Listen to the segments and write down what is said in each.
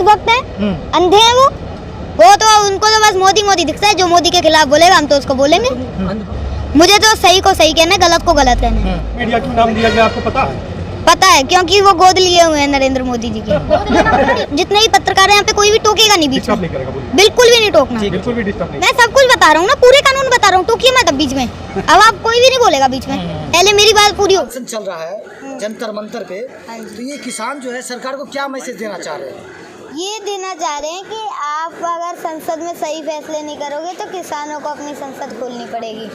अंधभक्त है, अंधे हैं वो तो उनको तो बस मोदी मोदी दिखता है। जो मोदी के खिलाफ बोलेगा हम तो उसको बोलेंगे। मुझे तो सही को सही कहना है, गलत को गलत कहना है। मीडिया क्यों नाम दिया गया आपको पता है? पता है, क्योंकि वो गोद लिए हुए हैं नरेंद्र मोदी जी के। जितने भी पत्रकार हैं यहाँ पे कोई भी टोकेगा नहीं बीच में, बिल्कुल भी नहीं टोकना, बिल्कुल भी डिस्टर्ब नहीं। मैं सब कुछ बता रहा हूँ ना, पूरे कानून बता रहा हूँ, टोकिए मत अब बीच में। अब आप कोई भी नहीं बोलेगा बीच में, पहले मेरी बात पूरी हो। चल रहा है जंतर मंतर पे, तो ये किसान जो है सरकार को क्या मैसेज देना चाह रहे हैं? ये देना चाह रहे हैं कि आप अगर संसद में सही फैसले नहीं करोगे तो किसानों को अपनी संसद खोलनी पड़ेगी।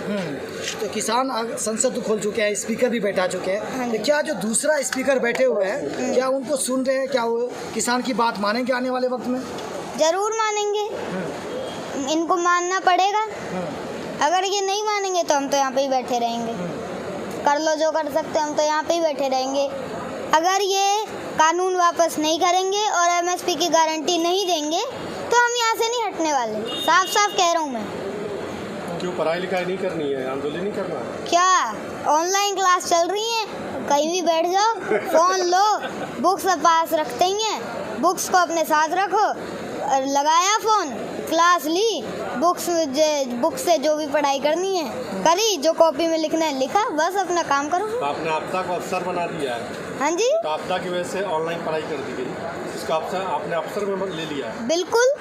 तो किसान संसद तो खोल चुके हैं, स्पीकर भी बैठा चुके हैं, तो क्या जो दूसरा स्पीकर बैठे हुए हैं क्या उनको सुन रहे हैं? क्या वो किसान की बात मानेंगे आने वाले वक्त में? जरूर मानेंगे, इनको मानना पड़ेगा। अगर ये नहीं मानेंगे तो हम तो यहाँ पे ही बैठे रहेंगे। कर लो जो कर सकते, हम तो यहाँ पे ही बैठे रहेंगे। अगर ये कानून वापस नहीं करेंगे और एमएसपी की गारंटी नहीं देंगे तो हम यहाँ से नहीं हटने वाले, साफ साफ कह रहा हूँ मैं। क्यों पढ़ाई लिखाई नहीं करनी है, आंदोलन नहीं करना? क्या ऑनलाइन क्लास चल रही है, कहीं भी बैठ जाओ, फोन लो, बुक्स पास रखते ही हैं, बुक्स को अपने साथ रखो, लगाया फ़ोन, क्लास ली, बुक्स से जो भी पढ़ाई करनी है करी, जो कॉपी में लिखना है लिखा, बस अपना काम करो। तो आपने आपदा को अफसर बना दिया है। हाँ जी, तो आपदा की वजह से ऑनलाइन पढ़ाई कर दी गई, इसका अफसर आपने अफसर में ले लिया है। बिल्कुल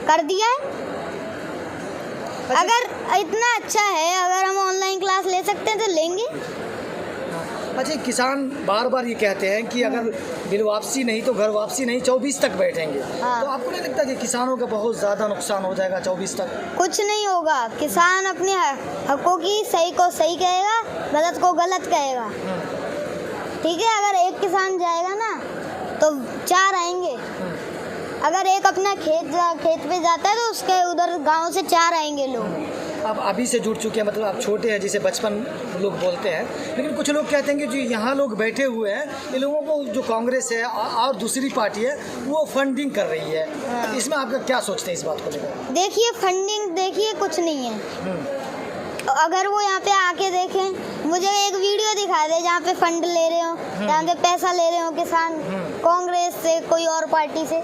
कर दिया है। अगर इतना अच्छा है, अगर हम ऑनलाइन क्लास ले सकते हैं तो लेंगे। अच्छा, किसान बार बार ये कहते हैं कि अगर बिल वापसी नहीं तो घर वापसी नहीं, 24 तक बैठेंगे। हाँ। तो आपको नहीं लगता कि किसानों का बहुत ज़्यादा नुकसान हो जाएगा 24 तक? कुछ नहीं होगा, किसान अपने हकों की सही को सही कहेगा, गलत को गलत कहेगा। ठीक है, अगर एक किसान जाएगा ना तो 4 आएंगे। अगर एक अपना खेत पे जाता है तो उसके उधर गांव से 4 आएंगे लोग। आप अभी से जुड़ चुके हैं, मतलब आप छोटे हैं जिसे बचपन लोग बोलते हैं, लेकिन कुछ लोग कहते हैं कि जो यहाँ लोग बैठे हुए हैं ये लोगों को जो कांग्रेस है और दूसरी पार्टी है वो फंडिंग कर रही है। हाँ। इसमें आपका क्या सोचते हैं इस बात को लेकर? देखिए, फंडिंग देखिए कुछ नहीं है। अगर वो यहाँ पे आके देखें, मुझे एक वीडियो दिखा दे जहाँ पे फंड ले रहे हो, जहाँ पे पैसा ले रहे हो किसान कांग्रेस से, कोई और पार्टी से,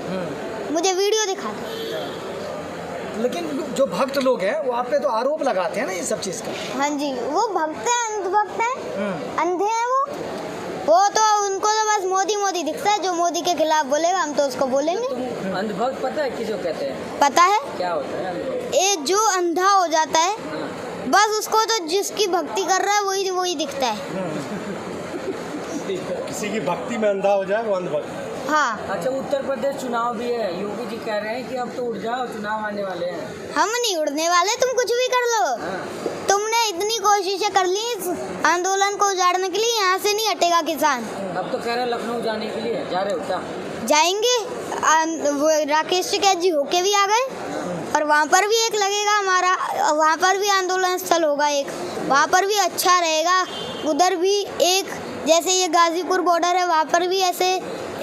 मुझे वीडियो दिखा दे। लेकिन जो भक्त लोग हैं वो आप पे तो आरोप लगाते हैं ना ये सब चीज़ का। हाँ जी, वो भक्त हैं, अंधभक्त हैं, अंधे हैं वो तो उनको तो बस मोदी मोदी दिखता है। जो मोदी के खिलाफ बोलेगा हम तो उसको बोलेंगे। अंधभक्त पता है किसको कहते हैं? पता है क्या होता है अंधभक्त? ये जो अंधा हो जाता है, बस उसको तो जिसकी भक्ति कर रहा है वही दिखता है। किसी की भक्ति में अंधा हो जाए वो अंधभक्त। हाँ। अच्छा, उत्तर प्रदेश चुनाव भी है, योगी जी कह रहे हैं कि अब तो उठ जाओ, चुनाव आने वाले हैं। हम नहीं उड़ने वाले, तुम कुछ भी कर लो। तुमने इतनी कोशिशें कर ली इस आंदोलन को उजाड़ने के लिए, यहाँ से नहीं हटेगा किसान। अब तो कह रहे हैं लखनऊ जाने के लिए, जा रहे हो क्या? जाएंगे, वो राकेश टिकैत जी होके भी आ गए और वहाँ पर भी एक लगेगा हमारा, वहाँ पर भी आंदोलन स्थल होगा एक, वहाँ पर भी अच्छा रहेगा। उधर भी एक, जैसे ये गाजीपुर बॉर्डर है, वहाँ पर भी ऐसे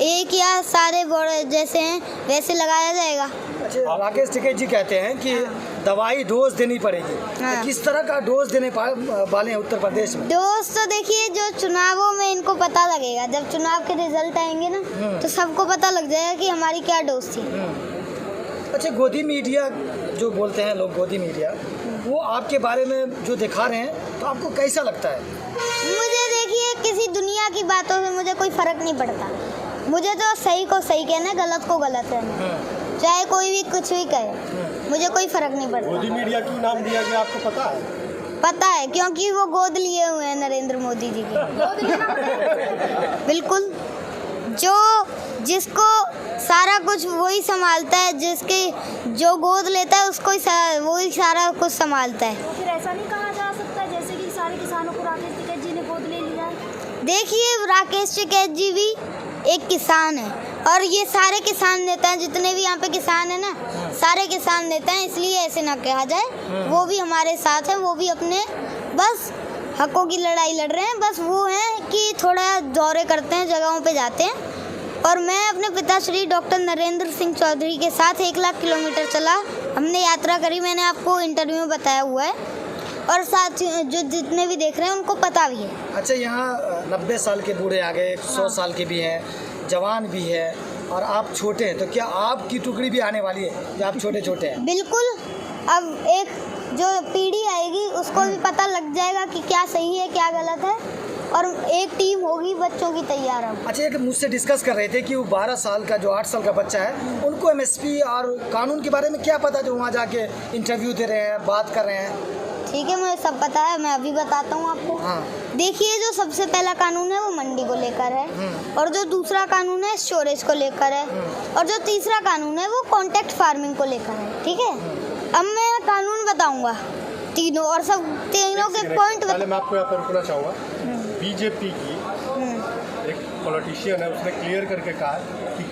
एक या सारे बॉर्डर जैसे हैं वैसे लगाया जाएगा। अच्छा, राकेश टिकैत जी कहते हैं कि दवाई डोज देनी पड़ेगी। हाँ। तो किस तरह का डोज देने वाले हैं उत्तर प्रदेश में? डोज तो देखिए, जो चुनावों में इनको पता लगेगा, जब चुनाव के रिजल्ट आएंगे ना तो सबको पता लग जाएगा कि हमारी क्या डोज थी। अच्छा, गोदी मीडिया जो बोलते हैं लोग, गोदी मीडिया, वो आपके बारे में जो दिखा रहे हैं तो आपको कैसा लगता है? मुझे देखिए, किसी दुनिया की बातों से मुझे कोई फर्क नहीं पड़ता। मुझे तो सही को सही कहना है, गलत को गलत कहना है। चाहे कोई भी कुछ भी कहे, मुझे कोई फर्क नहीं पड़ता। मोदी मीडिया क्यों नाम दिया गया आपको पता है? पता है, क्योंकि वो गोद लिए हुए हैं नरेंद्र मोदी जी के। बिल्कुल, जिसको सारा कुछ वही संभालता है, जिसके जो गोद लेता है उसको वही सारा कुछ संभालता है। फिर ऐसा नहीं कहा जा सकता जैसे कि सारे किसानों को राकेश टिकैत जी ने गोद ले लिया? देखिए, राकेश टिकैत जी भी एक किसान है और ये सारे किसान नेता हैं, जितने भी यहाँ पे किसान है ना, सारे किसान नेता हैं, इसलिए ऐसे ना कहा जाए। वो भी हमारे साथ हैं, वो भी अपने बस हकों की लड़ाई लड़ रहे हैं। बस वो हैं कि थोड़ा दौरे करते हैं, जगहों पे जाते हैं। और मैं अपने पिताश्री डॉक्टर नरेंद्र सिंह चौधरी के साथ 1 लाख किलोमीटर चला, हमने यात्रा करी, मैंने आपको इंटरव्यू में बताया हुआ है। और साथ जो जितने भी देख रहे हैं उनको पता भी है। अच्छा, यहाँ 90 साल के बूढ़े आ गए, 100 साल के भी हैं, जवान भी है, और आप छोटे हैं, तो क्या आपकी टुकड़ी भी आने वाली है जो आप छोटे छोटे हैं? बिल्कुल। अब एक जो पीढ़ी आएगी उसको भी पता लग जाएगा कि क्या सही है क्या गलत है, और एक टीम होगी बच्चों की तैयार। अब अच्छा, एक मुझसे डिस्कस कर रहे थे कि वो 12 साल का जो 8 साल का बच्चा है उनको एमएसपी और कानून के बारे में क्या पता, जो वहाँ जाके इंटरव्यू दे रहे हैं, बात कर रहे हैं? ठीक है, मुझे सब पता है, मैं अभी बताता हूँ आपको। हाँ। देखिए, जो सबसे पहला कानून है वो मंडी को लेकर है, और जो दूसरा कानून है स्टोरेज को लेकर है, और जो तीसरा कानून है वो कॉन्ट्रैक्ट फार्मिंग को लेकर है। ठीक है, अब मैं कानून बताऊंगा तीनों, और सब तीनों के पॉइंट पहले मैं आपको यहाँ पर रुकना चाहूँगा। बीजेपी की एक पॉलिटिशियन है, उसने क्लियर करके कहा है कि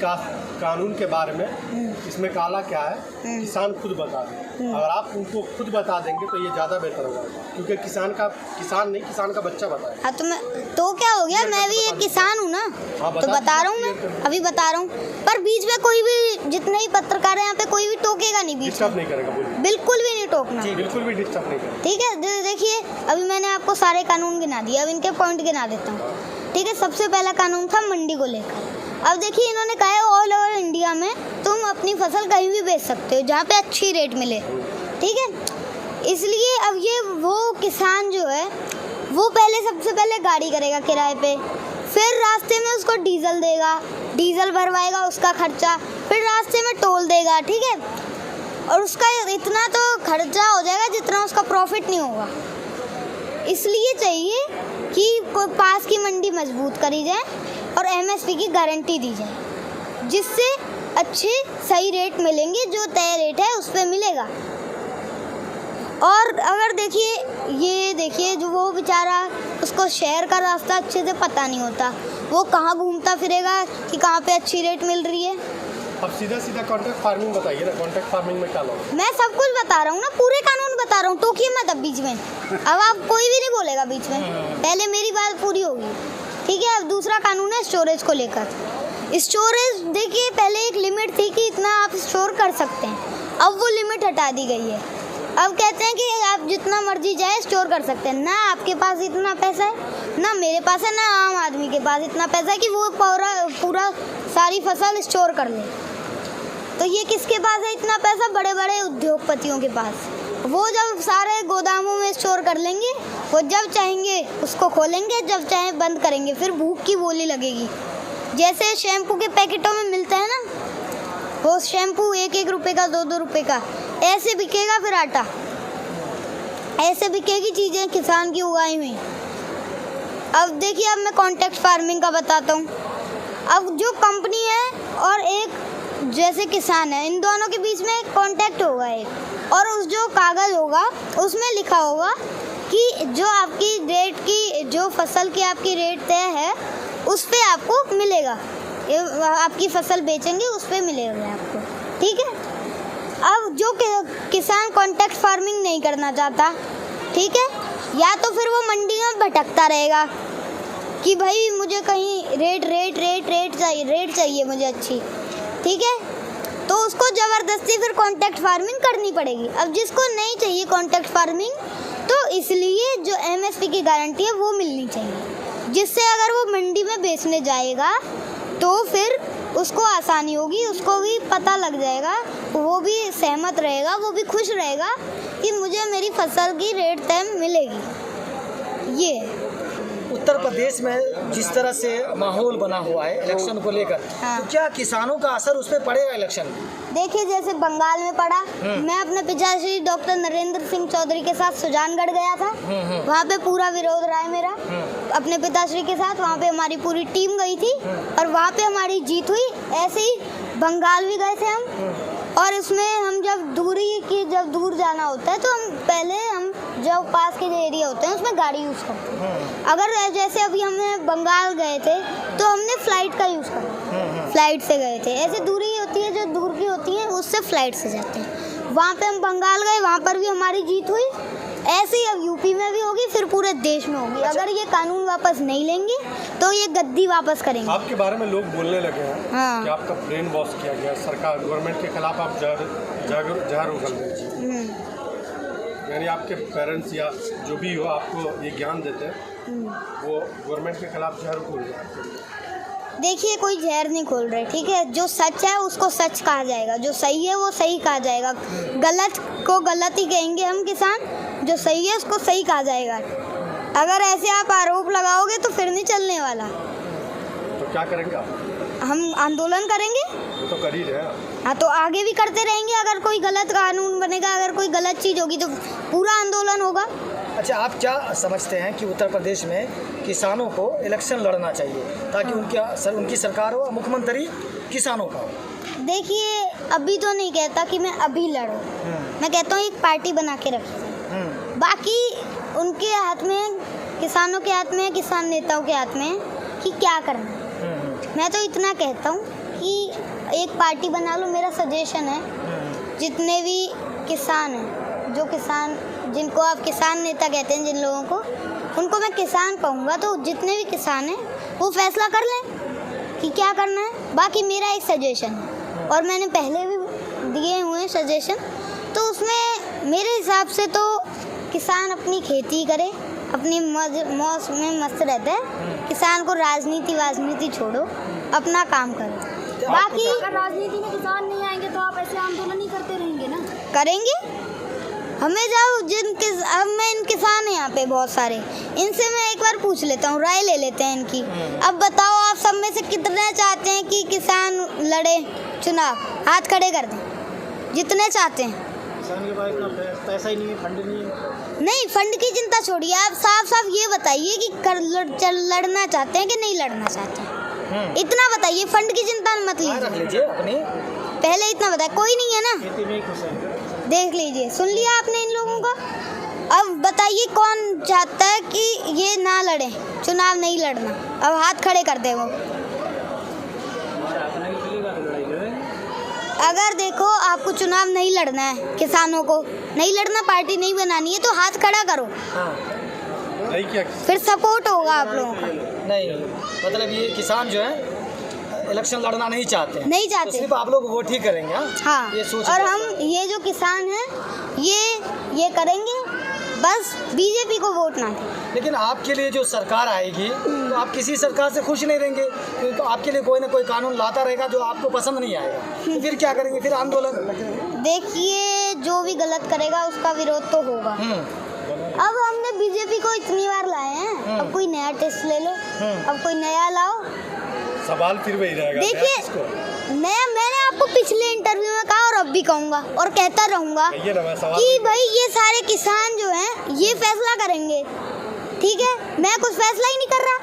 कानून के बारे में इसमें काला क्या है किसान खुद बता दें। अगर आप उनको खुद बता देंगे तो ये ज़्यादा बेहतर होगा, क्योंकि किसान का बच्चा बताए। हाँ, तो क्या हो गया, मैं भी एक किसान हूँ ना। हाँ, तो बता रहा हूँ, मैं अभी बता रहा हूँ, पर बीच में कोई भी, जितने ही पत्रकार हैं यहाँ पे, कोई भी टोकेगा नहीं बीच में। डिस्टर्ब नहीं करेगा, बोलिए। बिल्कुल भी नहीं टोकना, बिल्कुल भी डिस्टर्ब नहीं करेगा। ठीक है। देखिए, अभी मैंने आपको सारे कानून गिना दिए, अब इनके पॉइंट गिना देता हूँ। ठीक है, सबसे पहला कानून था मंडी को लेकर। अब देखिए, इन्होंने कहा है ऑल ओवर इंडिया में तुम अपनी फसल कहीं भी बेच सकते हो जहाँ पे अच्छी रेट मिले। ठीक है, इसलिए अब ये वो किसान जो है वो सबसे पहले गाड़ी करेगा किराए पे, फिर रास्ते में उसको डीजल देगा, डीजल भरवाएगा, उसका खर्चा, फिर रास्ते में टोल देगा। ठीक है, और उसका इतना तो खर्चा हो जाएगा जितना उसका प्रॉफिट नहीं होगा। इसलिए चाहिए कि कोई पास की मंडी मजबूत करी जाए और एमएसपी की गारंटी दी जाए, जिससे अच्छे सही रेट मिलेंगे, जो तय रेट है उस पे मिलेगा। और अगर देखिए जो वो बेचारा, उसको शहर का रास्ता अच्छे से पता नहीं होता, वो कहाँ घूमता फिरेगा कि कहाँ पे अच्छी रेट मिल रही है। अब सीधा कॉन्ट्रैक्ट फार्मिंग बताइए ना, कॉन्ट्रैक्ट फार्मिंग में क्या लो? मैं सब कुछ बता रहा हूँ ना, पूरे कानून बता रहा हूँ, टोकिए मत अब बीच में। अब आप कोई भी नहीं बोलेगा बीच में, पहले मेरी बात पूरी होगी। ठीक है, अब दूसरा कानून है स्टोरेज को लेकर। स्टोरेज देखिए, पहले एक लिमिट थी कि इतना आप स्टोर कर सकते हैं, अब वो लिमिट हटा दी गई है। अब कहते हैं कि आप जितना मर्जी जाए स्टोर कर सकते हैं। ना आपके पास इतना पैसा है, ना मेरे पास है, ना आम आदमी के पास इतना पैसा है कि वो पूरा सारी फसल स्टोर कर ले। तो ये किसके पास है इतना पैसा? बड़े बड़े उद्योगपतियों के पास। वो जब सारे गोदामों में स्टोर कर लेंगे, वो जब चाहेंगे उसको खोलेंगे, जब चाहे बंद करेंगे, फिर भूख की बोली लगेगी। जैसे शैम्पू के पैकेटों में मिलता है ना, वो शैम्पू 1-1 रुपये का, 2-2 रुपये का, ऐसे बिकेगा। फिर आटा ऐसे बिकेगी चीज़ें किसान की उगाई हुई। अब देखिए, अब मैं कॉन्ट्रैक्ट फार्मिंग का बताता हूँ। अब जो कंपनी है और एक जैसे किसान है, इन दोनों के बीच में कॉन्ट्रैक्ट होगा एक, और उस जो कागज़ होगा उसमें लिखा होगा कि जो आपकी रेट की, जो फसल की आपकी रेट तय है उस पे आपको मिलेगा, आपकी फसल बेचेंगे उस पे मिलेगा आपको। ठीक है, अब जो किसान कॉन्ट्रैक्ट फार्मिंग नहीं करना चाहता, ठीक है, या तो फिर वो मंडी में भटकता रहेगा कि भाई मुझे कहीं रेट चाहिए मुझे अच्छी। ठीक है, तो उसको ज़बरदस्ती फिर कॉन्ट्रैक्ट फार्मिंग करनी पड़ेगी। अब जिसको नहीं चाहिए कॉन्ट्रैक्ट फार्मिंग, तो इसलिए जो एमएसपी की गारंटी है वो मिलनी चाहिए, जिससे अगर वो मंडी में बेचने जाएगा तो फिर उसको आसानी होगी, उसको भी पता लग जाएगा, वो भी सहमत रहेगा, वो भी खुश रहेगा कि मुझे मेरी फसल की रेट तय मिलेगी। ये उत्तर प्रदेश में जिस तरह से माहौल बना हुआ है इलेक्शन को लेकर, हाँ। तो क्या किसानों का असर उस पर पड़ेगा इलेक्शन? देखिए, जैसे बंगाल में पड़ा, मैं अपने पिताश्री डॉक्टर नरेंद्र सिंह चौधरी के साथ सुजानगढ़ गया था, वहाँ पे पूरा विरोध रहा है मेरा अपने पिताश्री के साथ। वहाँ पे हमारी पूरी टीम गई थी और वहाँ पे हमारी जीत हुई। ऐसे ही बंगाल भी गए थे हम, और इसमें हम जब दूर जाना होता है तो हम जो पास के जो एरिया होते हैं उसमें गाड़ी यूज़ करते हैं। अगर जैसे अभी हमने बंगाल गए थे तो हमने फ़्लाइट का यूज़ करा, फ़्लाइट से गए थे। ऐसे दूरी होती है जो दूर की होती है उससे फ़्लाइट से जाते हैं। वहाँ पे हम बंगाल गए, वहाँ पर भी हमारी जीत हुई। ऐसे ही अब यूपी में भी होगी, फिर पूरे देश में होगी। अगर ये कानून वापस नहीं लेंगे तो ये गद्दी वापस करेंगे। आपके बारे में लोग बोलने लगे हैं हाँ। कि आपका ब्रेन वॉश किया गया, सरकार गवर्नमेंट के खिलाफ आप जहर उगल रहे हैं। यानी आपके पेरेंट्स या जो भी हो आपको ये ज्ञान देते हैं, वो गवर्नमेंट के खिलाफ जहर उगल रहे हैं। देखिए कोई जहर नहीं खोल रहे, ठीक है। जो सच है उसको सच कहा जाएगा, जो सही है वो सही कहा जाएगा। गलत को गलत ही कहेंगे हम किसान, जो सही है उसको सही कहा जाएगा। अगर ऐसे आप आरोप लगाओगे तो फिर नहीं चलने वाला। तो क्या करेंगे आप? हम आंदोलन करेंगे। वो तो कर ही रहे हैं। हाँ, तो आगे भी करते रहेंगे। अगर कोई गलत कानून बनेगा, अगर कोई गलत चीज़ होगी तो पूरा आंदोलन होगा। अच्छा, आप क्या समझते हैं कि उत्तर प्रदेश में किसानों को इलेक्शन लड़ना चाहिए ताकि उनकी सरकार हो, मुख्यमंत्री किसानों का हो? देखिए, अभी तो नहीं कहता कि मैं अभी लड़ूं। मैं कहता हूँ एक पार्टी बना के रखी जाए। बाकी उनके हाथ में, किसानों के हाथ में, किसान नेताओं के हाथ में कि क्या करना है। मैं तो इतना कहता हूँ कि एक पार्टी बना लो। मेरा सजेशन है, जितने भी किसान हैं, जो किसान, जिनको आप किसान नेता कहते हैं, जिन लोगों को, उनको मैं किसान कहूँगा। तो जितने भी किसान हैं वो फैसला कर लें कि क्या करना है। बाकी मेरा एक सजेशन है और मैंने पहले भी दिए हुए हैं सजेशन, तो उसमें मेरे हिसाब से तो किसान अपनी खेती करे, अपनी मौज में मस्त रहता है। किसान को राजनीति छोड़ो, अपना काम करो। बाकी अगर राजनीति में किसान नहीं आएंगे तो आप ऐसे आंदोलन ही करते रहेंगे ना? करेंगे। हमें जाओ अब मैं इन किसान हैं यहाँ पे बहुत सारे, इनसे मैं एक बार पूछ लेता हूँ, राय ले लेते हैं इनकी। अब बताओ, आप सब में से कितने चाहते हैं कि किसान लड़े चुनाव? हाथ खड़े कर दें जितने चाहते हैं। किसान के पास इतना पैसा ही नहीं है, फंड नहीं है। नहीं, फंड की चिंता छोड़िए, आप साफ साफ ये बताइए कि लड़ना चाहते हैं कि नहीं लड़ना चाहते हैं। इतना बताइए, फंड की चिंता मत लीजिए। पहले इतना बताइए। कोई नहीं है ना, देख लीजिए, सुन लिया आपने इन लोगों को। अब बताइए कौन चाहता है कि ये ना लड़े, चुनाव नहीं लड़ना? अब हाथ खड़े कर दे वो। अगर देखो आपको चुनाव नहीं लड़ना है, किसानों को नहीं लड़ना, पार्टी नहीं बनानी है, तो हाथ खड़ा करो। नहीं किया, फिर सपोर्ट होगा आप लोगों का। नहीं, मतलब ये किसान जो है इलेक्शन लड़ना नहीं चाहते हैं। नहीं चाहते, तो सिर्फ आप लोग वोट ही करेंगे। हाँ, ये सोच। और हम ये जो किसान हैं ये करेंगे, बस बीजेपी को वोट ना दें। लेकिन आपके लिए जो सरकार आएगी तो आप किसी सरकार से खुश नहीं रहेंगे, तो आपके लिए कोई ना कोई कानून लाता रहेगा जो आपको पसंद नहीं आएगा, तो फिर क्या करेंगे? फिर आंदोलन। देखिए, जो भी गलत करेगा उसका विरोध तो होगा। अब हमने बीजेपी को इतनी बार लाए हैं, अब कोई नया टेस्ट ले लो, अब कोई नया लाओ। सवाल फिर वही रहेगा। देखिए, नया मैंने आपको पिछले इंटरव्यू में कहा और अब भी कहूँगा और कहता रहूँगा कि भाई ये सारे किसान जो हैं ये फैसला करेंगे, ठीक है। मैं कुछ फैसला ही नहीं कर रहा,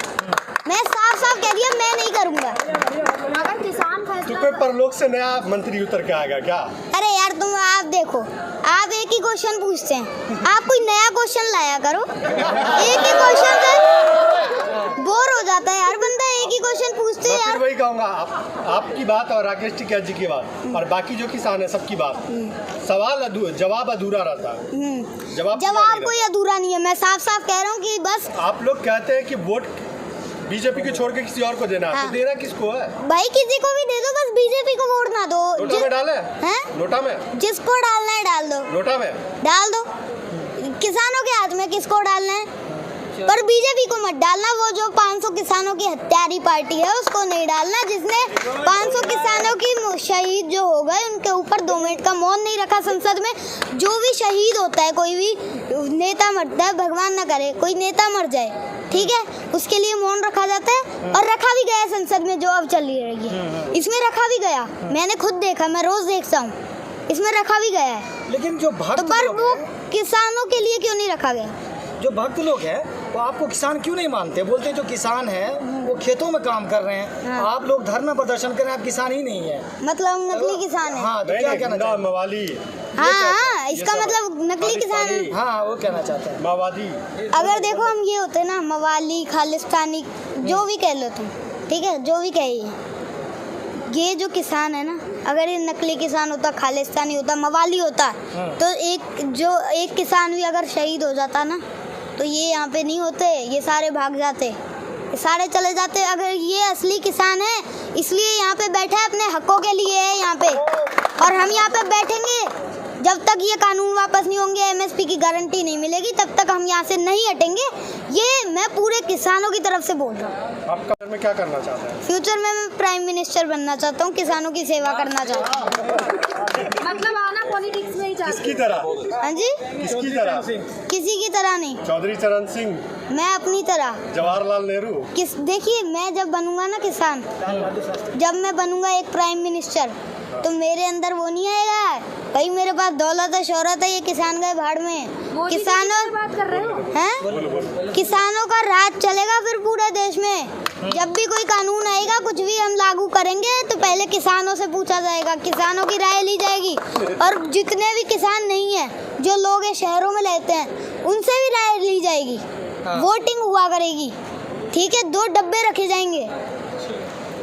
मैं साफ साफ कह दिया मैं नहीं करूँगा। अगर किसान फैसला, तो परलोक से नया मंत्री उतर के आएगा क्या? अरे यार, आप देखो, आप एक ही क्वेश्चन पूछते हैं, आप कोई नया क्वेश्चन लाया करो। एक ही क्वेश्चन से बोर हो जाता है यार बंदा, एक ही क्वेश्चन पूछते हैं यार। वही कहूँगा, आपकी बात और राकेश टिकैत जी की बात और बाकी जो किसान है सबकी बात, सवाल जवाब अधूरा रहता है। जवाब कोई अधूरा नहीं है। मैं साफ साफ कह रहा हूँ कि बस आप लोग कहते हैं कि वोट बीजेपी को छोड़ के किसी और को देना है। हाँ। तो देना किसको है भाई? किसी को भी दे दो, बस बीजेपी को वोट ना दो। नोटा में डाले हैं? नोटा में जिसको डालना है डाल दो, नोटा में डाल दो। किसानों के हाथ में किसको डालना है, पर बीजेपी को मत डालना। वो जो 500 किसानों की हत्यारी पार्टी है उसको नहीं डालना, जिसने 500 किसानों की शहीद जो हो गए उनके ऊपर 2 मिनट का मौन नहीं रखा संसद में। जो भी शहीद होता है, कोई भी नेता मरता है, भगवान ना करे कोई नेता मर जाए, ठीक है, उसके लिए मौन रखा जाता है और रखा भी गया संसद में। जो अब चल रही है इसमें रखा भी गया, मैंने खुद देखा, मैं रोज देखता हूँ, इसमें रखा भी गया है। लेकिन जो भक्त तो पर लोग वो हैं, किसानों के लिए क्यों नहीं रखा गया? जो भक्त लोग हैं वो आपको किसान क्यों नहीं मानते? बोलते हैं जो किसान हैं वो खेतों में काम कर रहे हैं, हाँ। आप लोग धरना प्रदर्शन कर रहे हैं, आप किसान ही नहीं है। मतलब नकली किसान है। हाँ, तो क्या कहना चाहते हैं? मवाली, हाँ, इसका मतलब नकली किसान है। हाँ, वो कहना चाहते हैं माओवादी। अगर देखो हम ये होते ना, मवाली, खालिस्तानी, जो भी कह लो तुम, ठीक है, जो भी कहिए, ये जो किसान है ना, अगर ये नकली किसान होता, खालिस्तानी होता, मवाली होता, तो एक किसान भी अगर शहीद हो जाता ना, तो ये यहाँ पे नहीं होते, ये सारे भाग जाते, ये सारे चले जाते। अगर ये असली किसान है, इसलिए यहाँ पे बैठा है, अपने हकों के लिए है यहाँ पे, और हम यहाँ पे बैठेंगे जब तक ये कानून वापस नहीं होंगे, एमएसपी की गारंटी नहीं मिलेगी, तब तक हम यहाँ से नहीं हटेंगे। ये मैं पूरे किसानों की तरफ से बोल रहा हूँ। आप फ्यूचर में क्या करना चाहते हैं? फ्यूचर में मैं प्राइम मिनिस्टर बनना चाहता हूँ, किसानों की सेवा करना चाहता हूँ। मतलब आना पॉलिटिक्स में ही चाहते किसकी तरह? हाँ जी, किसकी तरह? किसी की तरह नहीं, चौधरी चरण सिंह, मैं अपनी तरह। जवाहरलाल नेहरू। देखिए, मैं जब बनूंगा ना किसान, जब मैं बनूंगा एक प्राइम मिनिस्टर, तो मेरे अंदर वो नहीं आएगा भाई मेरे पास दौलत है, शोहरत है, ये किसान गए भाड़ में। मोदी जी किसानों की बात कर रहे हो? हैं, किसानों का राज चलेगा फिर पूरे देश में। जब भी कोई कानून आएगा, कुछ भी हम लागू करेंगे, तो पहले किसानों से पूछा जाएगा, किसानों की राय ली जाएगी। और जितने भी किसान नहीं है, जो लोग शहरों में रहते हैं, उनसे भी राय ली जाएगी। वोटिंग हुआ करेगी, ठीक है, 2 डब्बे रखे जाएंगे,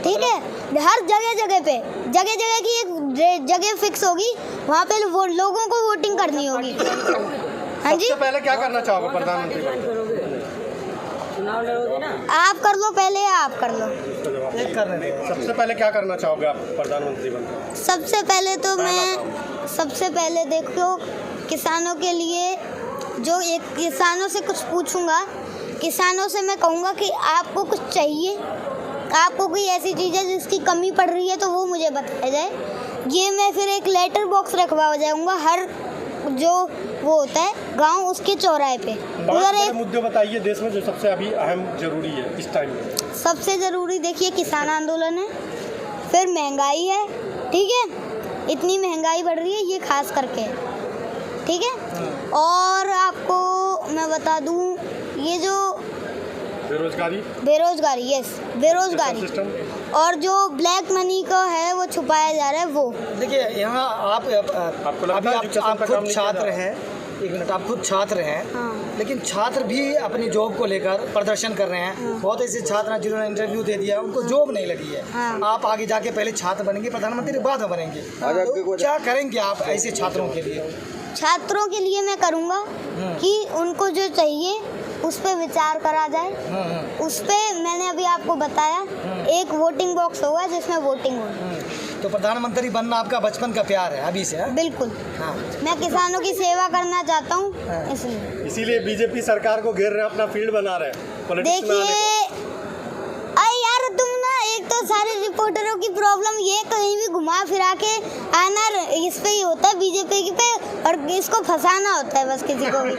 ठीक है, हर जगह की एक जगह फिक्स होगी, वहाँ पे वो लोगों को वोटिंग करनी होगी। हाँ जी, सबसे पहले क्या करना चाहोगे प्रधानमंत्री? चुनाव लड़ोगे ना? आप कर लो पहले, आप कर लो। एक कर रहे हैं। सबसे पहले क्या करना चाहोगे आप प्रधानमंत्री बनकर? सबसे पहले तो मैं, सबसे पहले देखो, किसानों के लिए जो एक किसानों से कुछ पूछूंगा, किसानों से मैं कहूँगा कि आपको कुछ चाहिए, आपको कोई ऐसी चीज़ है जिसकी कमी पड़ रही है, तो वो मुझे बताया जाए। ये मैं फिर एक लेटर बॉक्स रखवा जाऊँगा हर जो वो होता है गांव, उसके चौराहे पे। उधर एक मुद्दे बताइए देश में जो सबसे अभी अहम जरूरी है इस टाइम में। सबसे ज़रूरी देखिए किसान आंदोलन है, फिर महंगाई है, ठीक है, इतनी महंगाई बढ़ रही है ये खास करके, ठीक है। और आपको मैं बता दूं, ये जो बेरोजगारी, यस, बेरोजगारी, और जो ब्लैक मनी का है वो छुपाया जा रहा है। वो देखिए, यहाँ आपको लगता है आप खुद छात्र हैं, एक मिनट, आप खुद छात्र हैं, हाँ। लेकिन छात्र भी अपनी जॉब को लेकर प्रदर्शन कर रहे हैं। बहुत ऐसे छात्र हैं जिन्होंने इंटरव्यू दे दिया, उनको जॉब नहीं लगी है। हाँ। आप आगे जाके पहले छात्र बनेंगे, प्रधानमंत्री बाद में बनेंगे, तो क्या करेंगे आप ऐसे छात्रों के लिए? छात्रों के लिए मैं करूँगा कि उनको जो चाहिए उस पर विचार करा जाए। उस पर मैंने अभी आपको बताया, एक वोटिंग बॉक्स होगा जिसमें वोटिंग होगी। तो प्रधानमंत्री बनना आपका बचपन का प्यार है अभी से? है? बिल्कुल। हाँ। मैं किसानों की सेवा करना चाहता हूँ, इसीलिए बीजेपी सरकार को घेर रहे हैं, अपना फील्ड बना रहे हैं पॉलिटिक्स में आने देखिए, अरे यार तुम ना, एक तो सारे रिपोर्टरों की प्रॉब्लम ये, कहीं भी घुमा फिरा के आना इस पे ही होता है, बीजेपी पे, और इसको फंसाना होता है बस किसी को भी।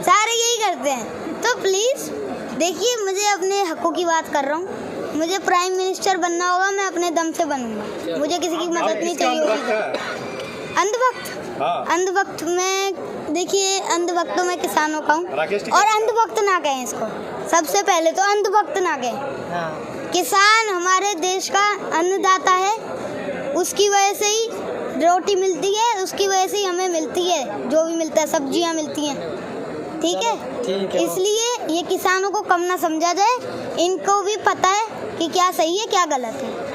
सारे यही करते हैं। तो प्लीज़ देखिए, मुझे अपने हकों की बात कर रहा हूँ, मुझे प्राइम मिनिस्टर बनना होगा, मैं अपने दम से बनूंगा, मुझे किसी की मदद नहीं चाहिए होगी। अंधभक्त, हाँ। अंधभक्त में देखिए, अंधभक्त मैं किसानों का हूँ, और अंधभक्त ना कहें इसको, सबसे पहले तो अंधभक्त ना कहें। हाँ। किसान हमारे देश का अन्नदाता है, उसकी वजह से ही रोटी मिलती है, उसकी वजह से ही हमें मिलती है जो भी मिलता है, सब्जियां मिलती हैं, ठीक है। इसलिए ये किसानों को कम ना समझा जाए, इनको भी पता है कि क्या सही है क्या गलत है।